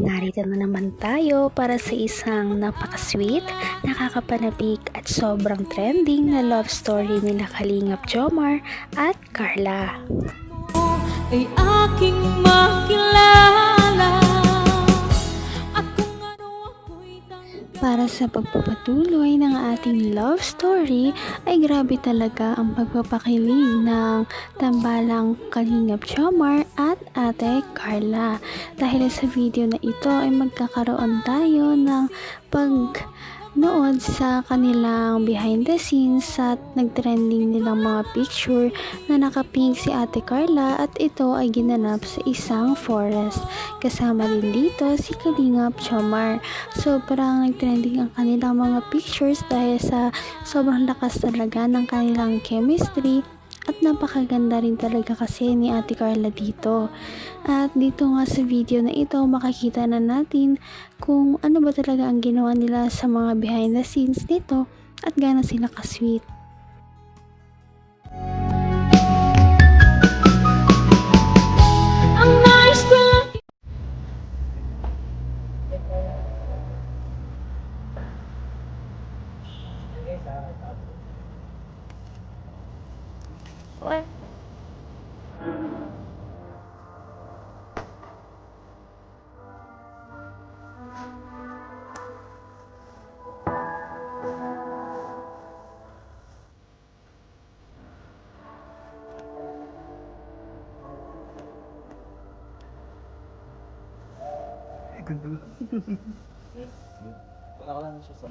narito na naman tayo para sa isang napaka-sweet, nakakapanabik at sobrang trending na love story nila Kalingap Jomar at Carla. Ay aking makilala at kung ano ako'y Para sa pagpapatuloy ng ating love story ay grabe talaga ang pagpapakilig ng tambalang Kalingap Jomar at Ate Carla. Dahil sa video na ito ay magkakaroon tayo ng pagnood sa kanilang behind the scenes at nagtrending nilang mga picture na nakapink si Ate Carla at ito ay ginanap sa isang forest. Kasama din dito si Kalingap Jomar. Sobrang nagtrending ang kanilang mga pictures dahil sa sobrang lakas talaga ng kanilang chemistry at napakaganda rin talaga kasi ni Ate Carla dito. At dito nga sa video na ito makikita na natin kung ano ba talaga ang ginawa nila sa mga behind the scenes nito at gaano sila ka-sweet. ang nais ko lang. Wala ko lang siya sa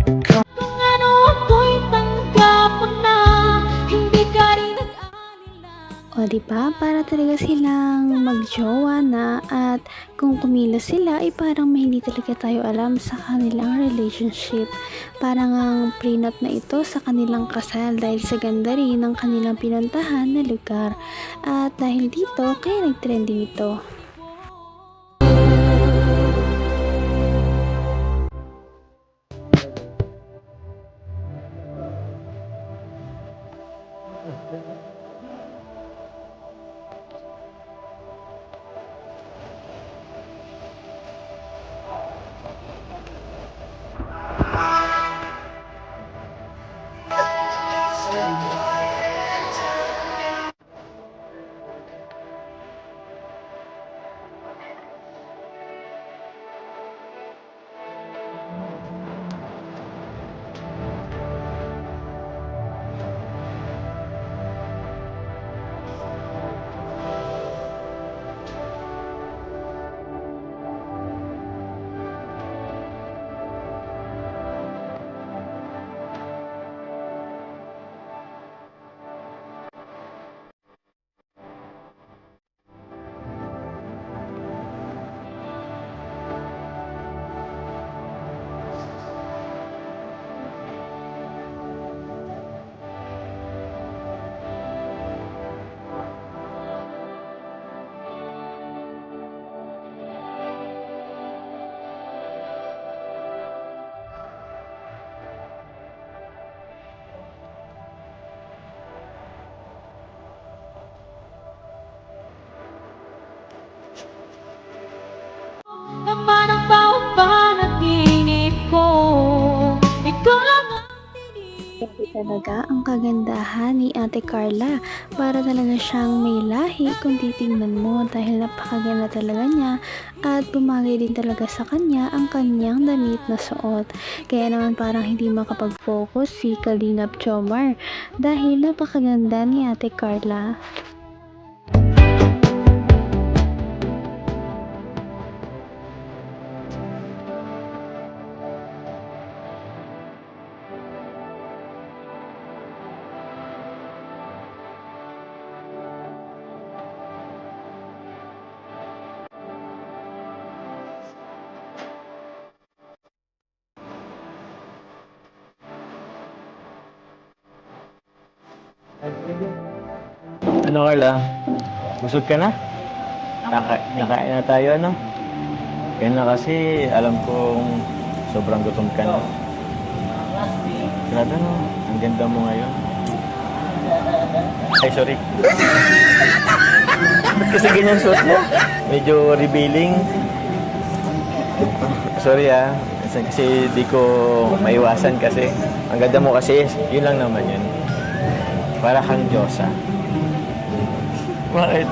Kung ano ako'y tanggap mo na, hindi ka rin nag-alala. O diba, para talaga silang magjowa na at kung kumilos sila ay parang may hindi talaga tayo alam sa kanilang relationship. Parang ang prenup na ito sa kanilang kasal dahil sa ganda rin ng kanilang pinuntahan na lugar. At dahil dito, kaya nagtrending ito. talaga ang kagandahan ni Ate Carla. Para talaga siyang may lahi kung titingnan mo dahil napakaganda talaga niya at bumagay din talaga sa kanya ang kanyang damit na suot. Kaya naman parang hindi makapag-focus si Kalingap Jomar dahil napakaganda ni Ate Carla. Ano Carla? Busog ka na? Nakain na tayo ano? Kaya na kasi alam kong sobrang gutom ka na. Grabe no, ang ganda mo ngayon. Ay sorry. Ba't kasi ganyan suot mo? Medyo revealing. Sorry kasi di ko maiwasan kasi. Ang ganda mo kasi, yun lang naman yun. Para kang Diyosa. Bakit?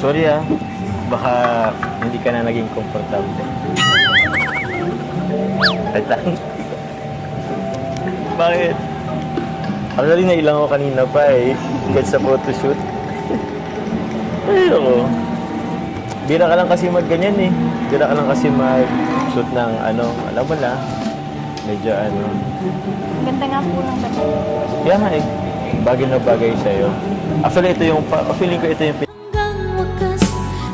Sorry baka hindi ka na naging komportable. Atang. Bakit? Actually, nailang ako kanina pa kahit sa photoshoot. Ayoko. Bira ka lang kasi mag-ganyan Bira ka lang kasi mag-shoot ng alam mo na. Medyo Ganda nga po ng gabi. Kaya nga bagay na bagay sa'yo. Actually, feeling ko ito yung Hanggang wakas,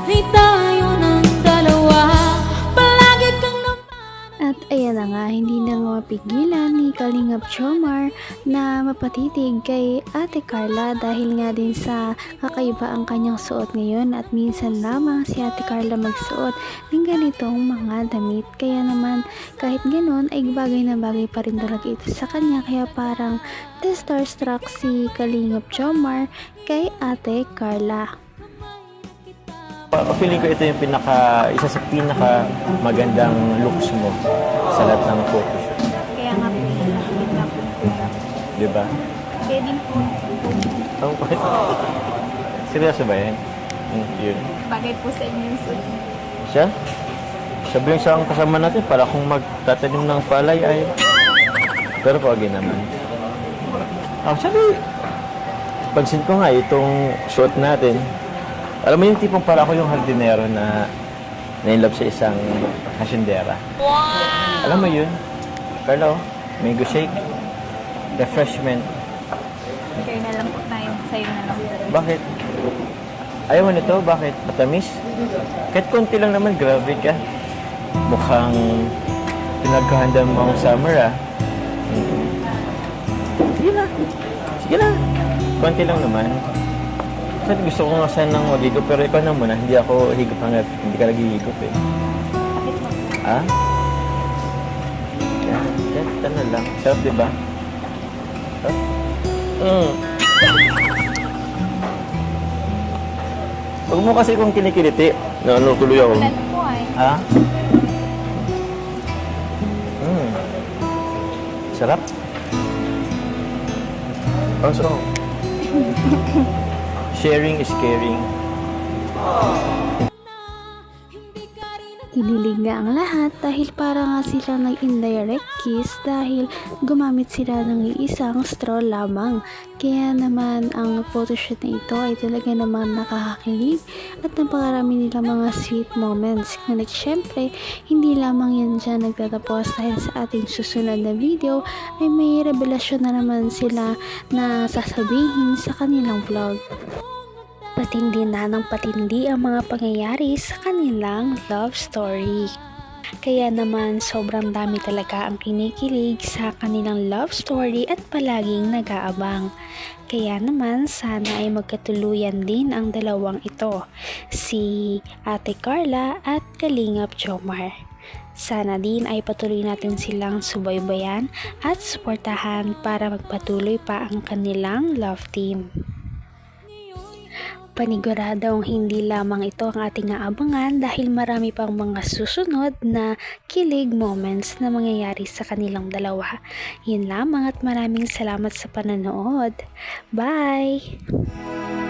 ay tayo ng dalawa. Palagi kang At ayan na nga, hindi na mapigilan ni Kalingap Jomar na mapatitig kay Ate Carla dahil nga din sa kakaiba ang kanyang suot ngayon at minsan lamang si Ate Carla magsuot ng ganitong mga damit. Kaya naman kahit ganon ay bagay na bagay pa rin talaga ito sa kanya, kaya parang starstruck si Kalingap Jomar kay Ate Carla. feeling ko ito yung isa sa pinaka magandang looks mo sa lahat ng photoshoot. Kaya nga po, nakikita po. Diba? Kaya din po, Oh, seryoso ba yan? Yun. bagay po sa inyo yung suit. Siya? Sabi yung sa kasama natin, para kung magtatanim ng palay ay... Pero pagi naman. Sabi, pansin ko nga itong suot natin. Alam mo yung tipong para ako yung hardinero na na-inlove sa isang hasyendera. Wow! Alam mo yun? Carlo, mango shake, refreshment. Share na lang po tayo. Sa'yo na lang. Bakit? Ayaw mo nito? Bakit? Matamis? Kahit konti lang naman, grabe ka. Mukhang pinagkahanda mo ang summer Sige na. Sige na. Konti lang naman. Kasi gusto ko nga sanang mag-higop, pero ikaw na muna. Hindi ako higop hanggat hindi ka nag-higop Bakit mo? Ito na lang. Sarap, diba? Huwag mo kasi kung kinikiliti. Tuloy ako. Wala na po ay. Sarap. So, sharing is caring. Kinilig nga ang lahat dahil para nga sila nag-indirect kiss dahil gumamit sila ng iisang straw lamang. Kaya naman ang photoshoot na ito ay talaga naman nakakakilig at napakarami nila mga sweet moments. Ngunit syempre, hindi lamang yan dyan nagtatapos dahil sa ating susunod na video ay may revelasyon na naman sila na sasabihin sa kanilang vlog. Patindi na ng patindi ang mga pangyayari sa kanilang love story. Kaya naman sobrang dami talaga ang kinikilig sa kanilang love story at palaging nag-aabang. Kaya naman sana ay magkatuluyan din ang dalawang ito, si Ate Carla at Kalingap Jomar. Sana din ay patuloy natin silang subaybayan at suportahan para magpatuloy pa ang kanilang love team. Paniguradong hindi lamang ito ang ating aabangan dahil marami pang mga susunod na kilig moments na mangyayari sa kanilang dalawa. Yun lamang at maraming salamat sa pananood. Bye!